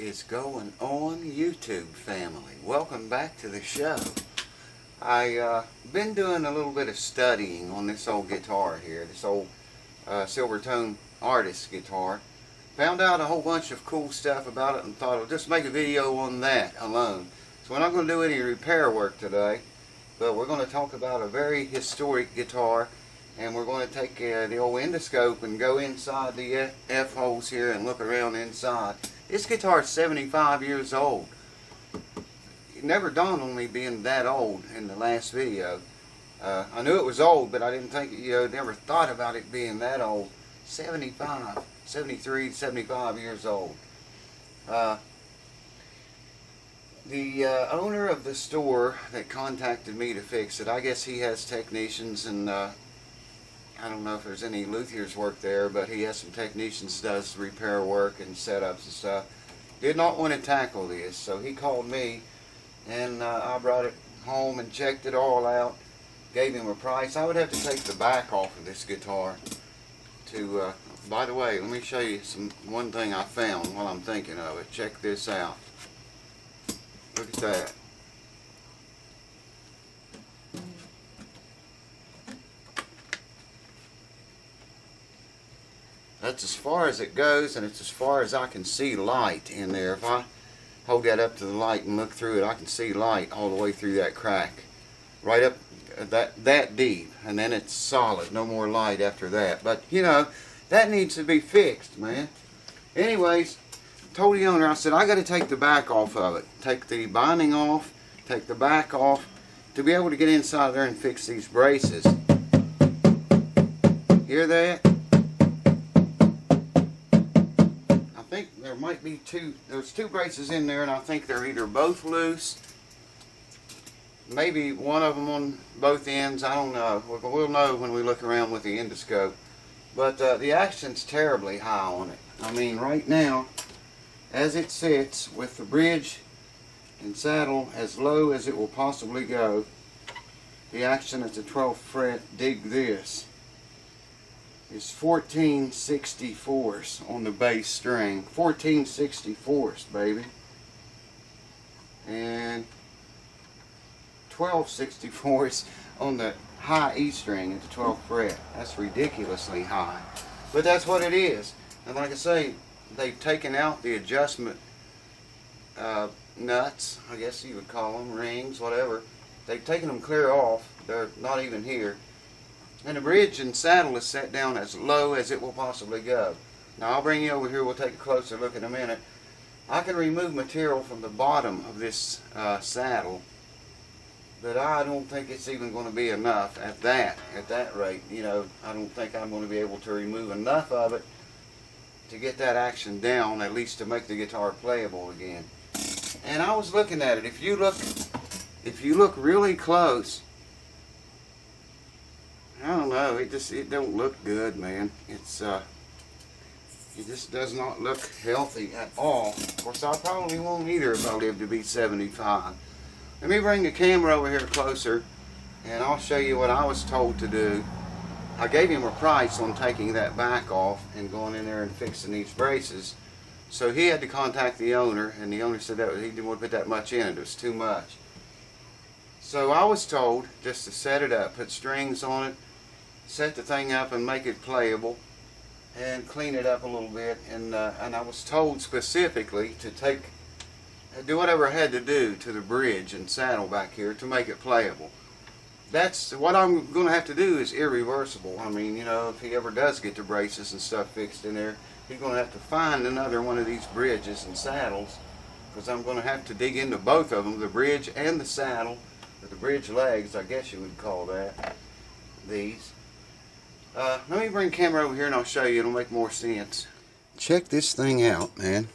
is going on, YouTube family? Welcome back to the show. I been doing a little bit of studying on this old guitar here, this old Silvertone artist guitar. Found out a whole bunch of cool stuff about it and thought I'll just make a video on that alone. So we're not going to do any repair work today, but we're going to talk about a very historic guitar, and we're going to take the old endoscope and go inside the F-holes here and look around inside. This guitar is 75 years old. It never dawned on me being that old in the last video. I knew it was old, but I didn't think, never thought about it being that old. 75, 73, 75 years old. The owner of the store that contacted me to fix it, I guess he has technicians, and I don't know if there's any luthiers work there, but he has some technicians does repair work and setups and stuff. Did not want to tackle this, so he called me, and I brought it home and checked it all out, gave him a price. I would have to take the back off of this guitar to, by the way, let me show you one thing I found while I'm thinking of it. Check this out. Look at that. That's as far as it goes, and it's as far as I can see light in there. If I hold that up to the light and look through it, I can see light all the way through that crack. Right up that deep, and then it's solid. No more light after that. But, that needs to be fixed, man. Anyways, told the owner, I said, I got to take the back off of it. Take the binding off, take the back off, to be able to get inside there and fix these braces. Hear that? I think there might be there's two braces in there, and I think they're either both loose, maybe one of them on both ends, I don't know. We'll know when we look around with the endoscope. But the action's terribly high on it. I mean, right now, as it sits with the bridge and saddle as low as it will possibly go, the action at the 12th fret, dig this, is 14/64 on the bass string. 14/64, baby. And 12/64 on the high E string at the 12th fret. That's ridiculously high. But that's what it is. And like I say, they've taken out the adjustment nuts, I guess you would call them, rings, whatever. They've taken them clear off. They're not even here. And the bridge and saddle is set down as low as it will possibly go. Now I'll bring you over here, we'll take a closer look in a minute. I can remove material from the bottom of this saddle, but I don't think it's even going to be enough at that rate. I don't think I'm going to be able to remove enough of it to get that action down, at least to make the guitar playable again. And I was looking at it. If you look really close, I don't know, it don't look good, man. It just does not look healthy at all. Of course, I probably won't either if I live to be 75. Let me bring the camera over here closer, and I'll show you what I was told to do. I gave him a price on taking that back off and going in there and fixing these braces. So he had to contact the owner, and the owner said that he didn't want to put that much in it. It was too much. So I was told just to set it up, put strings on it, set the thing up and make it playable, and clean it up a little bit. And I was told specifically to do whatever I had to do to the bridge and saddle back here to make it playable. That's what I'm going to have to do, is irreversible. I mean, if he ever does get the braces and stuff fixed in there, he's going to have to find another one of these bridges and saddles, because I'm going to have to dig into both of them, the bridge and the saddle, or the bridge legs, I guess you would call that, these. Let me bring the camera over here and I'll show you. It'll make more sense. Check this thing out, man.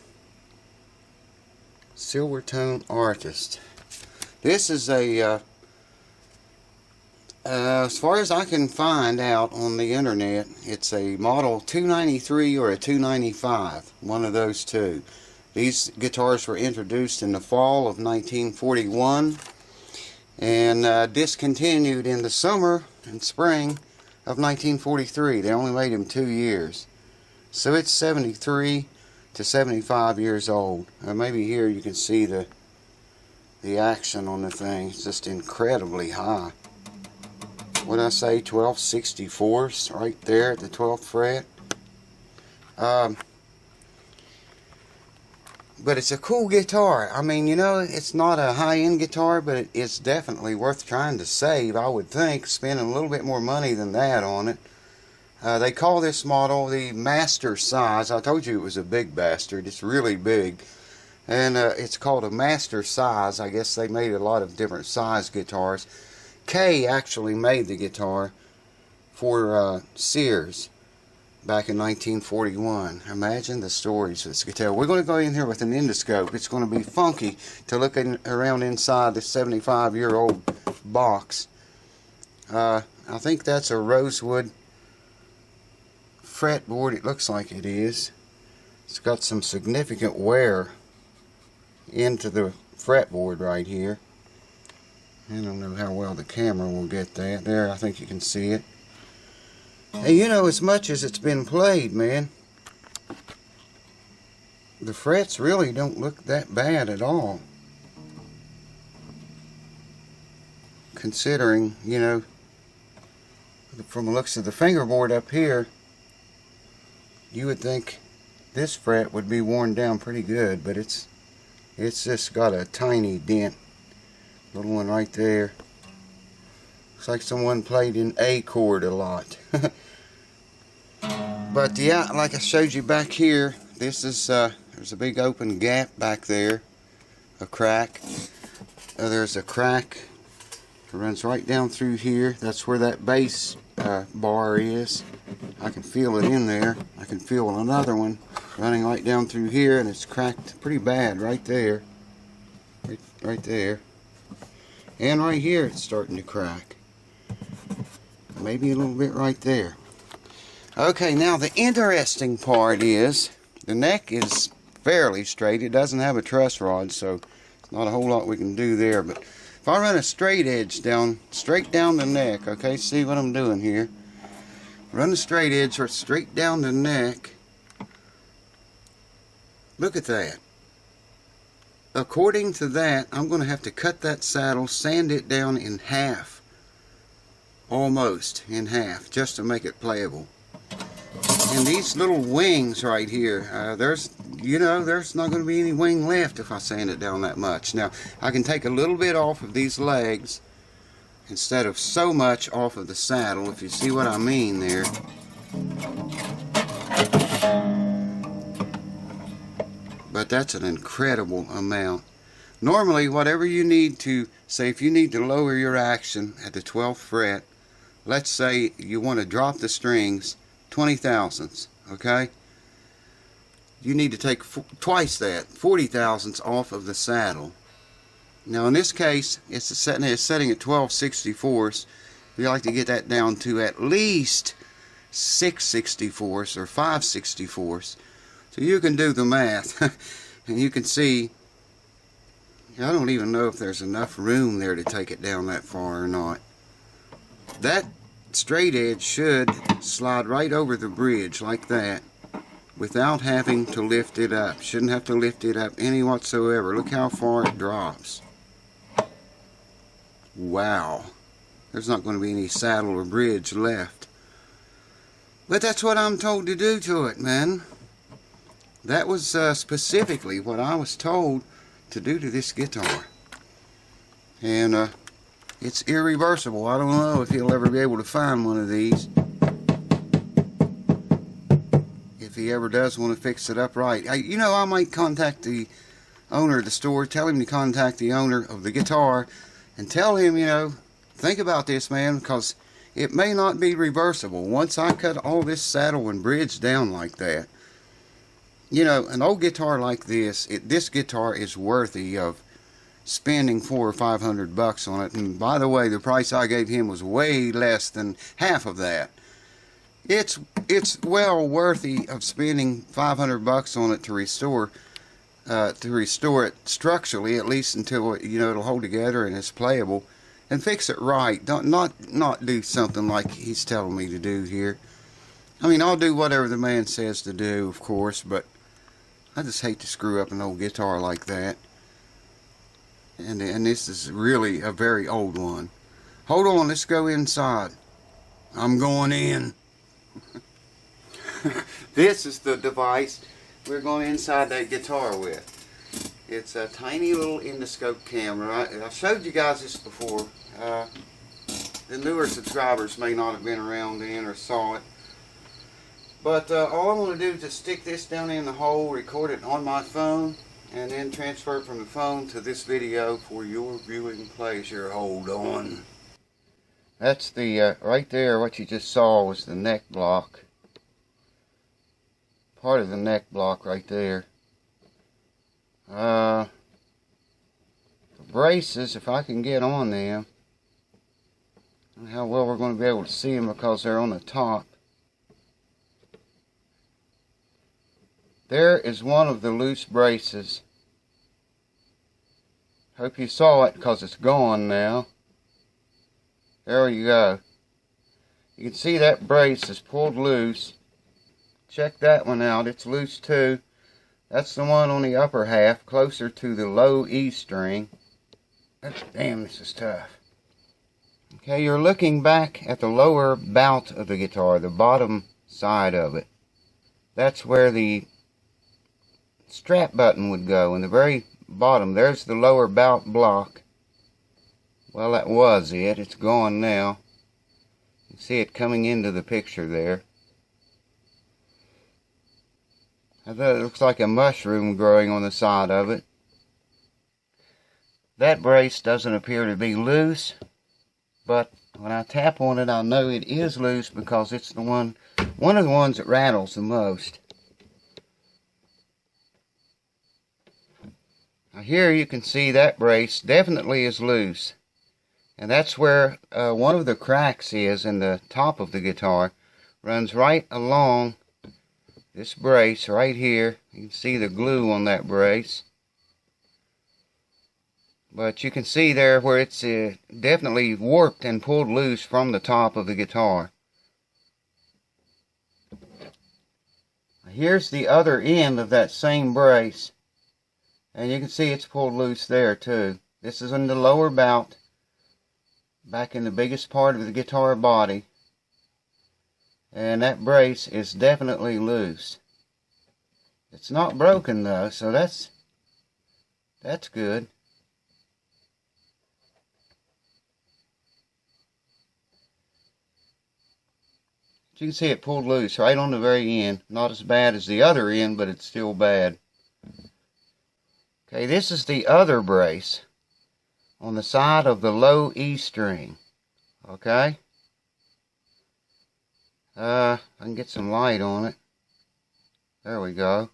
Silvertone Artist. This is a as far as I can find out on the internet, it's a model 293 or a 295, one of those two. These guitars were introduced in the fall of 1941 and discontinued in the summer and spring of 1943. They only made them 2 years. So it's 73, to 75 years old. Maybe here you can see the action on the thing. It's just incredibly high. What did I say? 1264s right there at the 12th fret. But it's a cool guitar. I mean, you know, it's not a high-end guitar, but it's definitely worth trying to save, I would think, spending a little bit more money than that on it. They call this model the Master Size. I told you it was a big bastard. It's really big. And it's called a Master Size. I guess they made a lot of different size guitars. Kay actually made the guitar for Sears back in 1941. Imagine the stories of this guitar. We're going to go in here with an endoscope. It's going to be funky to look around inside this 75-year-old box. I think that's a rosewood fretboard. It looks like it is. It's got some significant wear into the fretboard right here. I don't know how well the camera will get that. There, I think you can see it. Hey, you know, as much as it's been played, man, the frets really don't look that bad at all. Considering, you know, from the looks of the fingerboard up here, you would think this fret would be worn down pretty good, but it's just got a tiny dent. Little one right there. Looks like someone played in A chord a lot. But yeah, like I showed you back here, this is there's a big open gap back there, a crack. There's a crack. It runs right down through here. That's where that bass bar is. I can feel it in there. I can feel another one running right down through here, and it's cracked pretty bad right there. Right there. And right here it's starting to crack. Maybe a little bit right there. Okay, now the interesting part is the neck is fairly straight. It doesn't have a truss rod, so there's not a whole lot we can do there. But if I run a straight edge down, straight down the neck, okay, see what I'm doing here. Run a straight edge straight down the neck. Look at that. According to that, I'm going to have to cut that saddle, sand it down in half. Almost in half, just to make it playable. And these little wings right here, there's not going to be any wing left if I sand it down that much. Now, I can take a little bit off of these legs instead of so much off of the saddle, if you see what I mean there. But that's an incredible amount. Normally, whatever you need to, say if you need to lower your action at the 12th fret, let's say you want to drop the strings 20 thousandths, okay? You need to take twice that, 40 thousandths off of the saddle. Now in this case, it's setting at 12/64. We like to get that down to at least 6/64 or 5/64. So you can do the math, and you can see, I don't even know if there's enough room there to take it down that far or not. That straight edge should slide right over the bridge like that without having to lift it up. Shouldn't have to lift it up any whatsoever. Look how far it drops. Wow. There's not going to be any saddle or bridge left. But that's what I'm told to do to it, man. That was specifically what I was told to do to this guitar. And it's irreversible. I don't know if he'll ever be able to find one of these. If he ever does want to fix it up right. You know, I might contact the owner of the store, tell him to contact the owner of the guitar, and tell him, you know, think about this, man, because it may not be reversible. Once I cut all this saddle and bridge down like that, you know, an old guitar like this, this guitar is worthy of spending $400 or $500 on it. And by the way, the price I gave him was way less than half of that. It's well worthy of spending $500 on it to restore it structurally, at least until, you know, it'll hold together and it's playable, and fix it right. Not do something like he's telling me to do here. I mean, I'll do whatever the man says to do, of course, but I just hate to screw up an old guitar like that. And this is really a very old one. Hold on, let's go inside. I'm going in. This is the device we're going inside that guitar with. It's a tiny little endoscope camera. I showed you guys this before. The newer subscribers may not have been around then or saw it. But all I'm going to do is just stick this down in the hole, record it on my phone, and then transfer it from the phone to this video for your viewing pleasure. Hold on. That's the, right there, what you just saw was the neck block. Part of the neck block right there. The braces, if I can get on them, I don't know how well we're going to be able to see them because they're on the top. There is one of the loose braces. Hope you saw it because it's gone now. There you go. You can see that brace is pulled loose. Check that one out. It's loose too. That's the one on the upper half, closer to the low E string. Damn, this is tough. Okay, you're looking back at the lower bout of the guitar, the bottom side of it. That's where the strap button would go. In the very bottom, there's the lower bout block. Well, that was it. It's gone now. You can see it coming into the picture there. I thought it looks like a mushroom growing on the side of it. That brace doesn't appear to be loose, but when I tap on it, I'll know it is loose because it's the one of the ones that rattles the most. Now here you can see that brace definitely is loose. And that's where one of the cracks is in the top of the guitar. Runs right along this brace right here. You can see the glue on that brace. But you can see there where it's definitely warped and pulled loose from the top of the guitar. Here's the other end of that same brace. And you can see it's pulled loose there too. This is in the lower bout, back in the biggest part of the guitar body. And that brace is definitely loose. It's not broken though, so that's good. You can see it pulled loose right on the very end. Not as bad as the other end, but it's still bad. Okay, this is the other brace on the side of the low E string. Okay? I can get some light on it. There we go.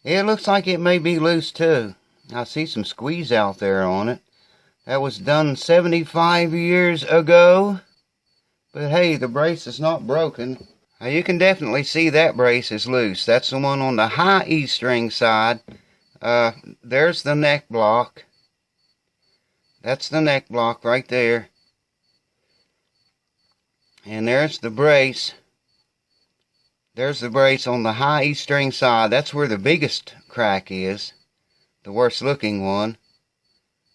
It looks like it may be loose too. I see some squeeze out there on it. That was done 75 years ago. But hey, the brace is not broken. Now you can definitely see that brace is loose. That's the one on the high E string side. There's the neck block. That's the neck block right there. And there's the brace. There's the brace on the high E string side. That's where the biggest crack is. The worst looking one.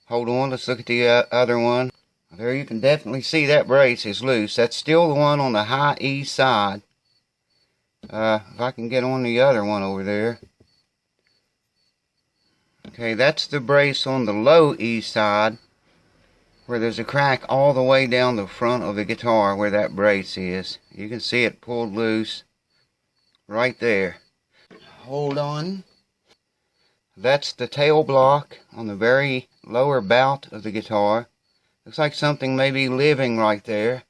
Hold on, let's look at the other one. There you can definitely see that brace is loose. That's still the one on the high E side. If I can get on the other one over there. Okay, that's the brace on the low E side, where there's a crack all the way down the front of the guitar where that brace is. You can see it pulled loose right there. Hold on. That's the tail block on the very lower bout of the guitar. Looks like something may be living right there.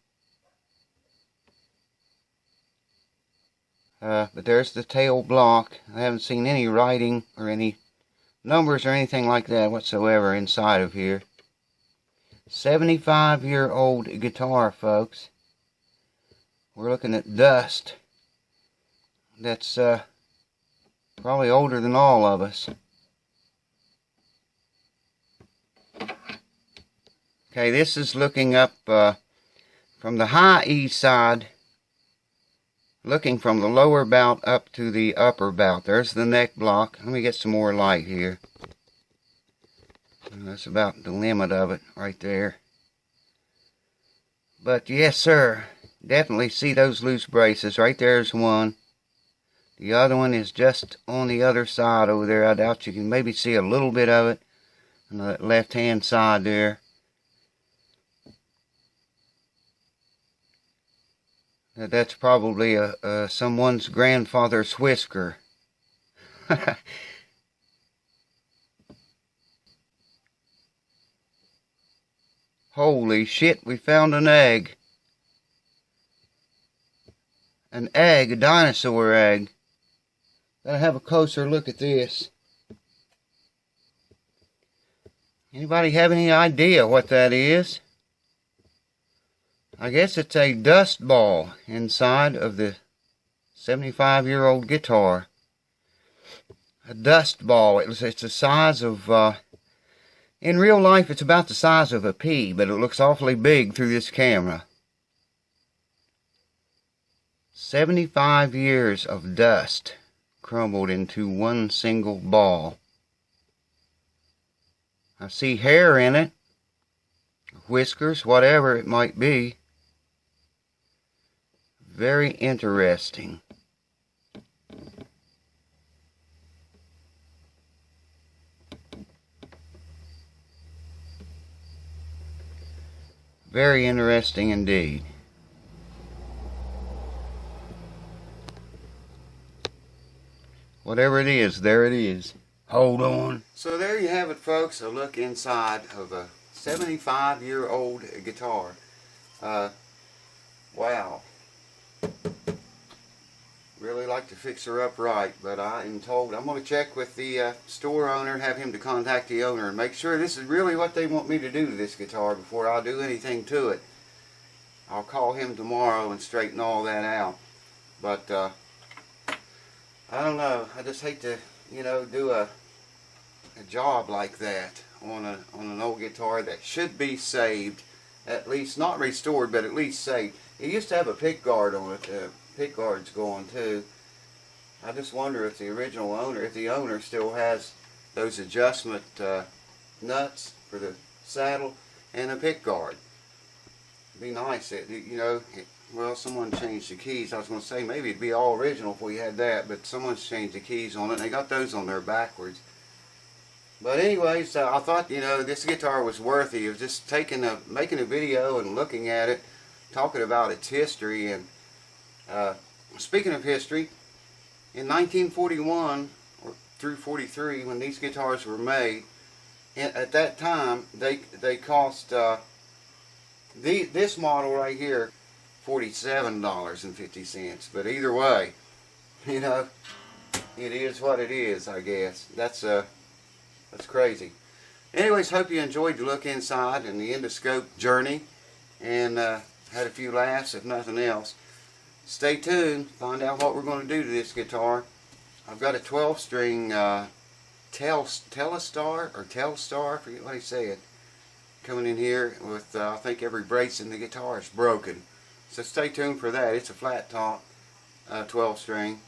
But there's the tail block. I haven't seen any writing or any numbers or anything like that whatsoever inside of here. 75-year-old guitar, folks. We're looking at dust. That's probably older than all of us. Okay, this is looking up from the high E side, looking from the lower bout up to the upper bout. There's the neck block. Let me get some more light here. That's about the limit of it right there. But yes, sir, definitely see those loose braces. Right there's one. The other one is just on the other side over there. I doubt you can maybe see a little bit of it on the left hand side there. That's probably someone's grandfather's whisker. Holy shit, we found an egg. An egg, a dinosaur egg. Gotta have a closer look at this. Anybody have any idea what that is? I guess it's a dust ball inside of the 75-year-old guitar. A dust ball. It's the size of, in real life it's about the size of a pea, but it looks awfully big through this camera. 75 years of dust crumbled into one single ball. I see hair in it, whiskers, whatever it might be. Very interesting. Very interesting indeed. Whatever it is, there it is. Hold on. So there you have it, folks, a look inside of a 75-year-old guitar. Wow. Really like to fix her up right, but I am told I'm going to check with the store owner, have him to contact the owner and make sure this is really what they want me to do to this guitar before I do anything to it. I'll call him tomorrow and straighten all that out. But I don't know. I just hate to, you know, do a job like that on an old guitar that should be saved, at least not restored, but at least saved. It used to have a pick guard on it. Pick guard's gone too. I just wonder if the original owner, if the owner still has those adjustment nuts for the saddle and a pick guard. It'd be nice, you know. Well, someone changed the keys. I was going to say maybe it'd be all original if we had that, but someone's changed the keys on it. And they got those on there backwards. But anyways, I thought, you know, this guitar was worthy of just making a video and looking at it, talking about its history. And speaking of history, in 1941 through 43, when these guitars were made, at that time they cost this model right here $47.50. But either way, you know, it is what it is, I guess. That's crazy. Anyways, hope you enjoyed the look inside and the Endoscope journey, and had a few laughs, if nothing else. Stay tuned, find out what we're going to do to this guitar. I've got a 12-string Telstar, I forget what he said, coming in here with, I think every brace in the guitar is broken. So stay tuned for that. It's a flat top 12-string.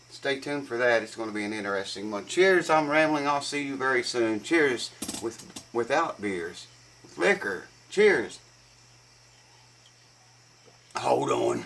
Stay tuned for that. It's going to be an interesting one. Cheers, I'm rambling. I'll see you very soon. Cheers without beers. With liquor. Cheers. Hold on.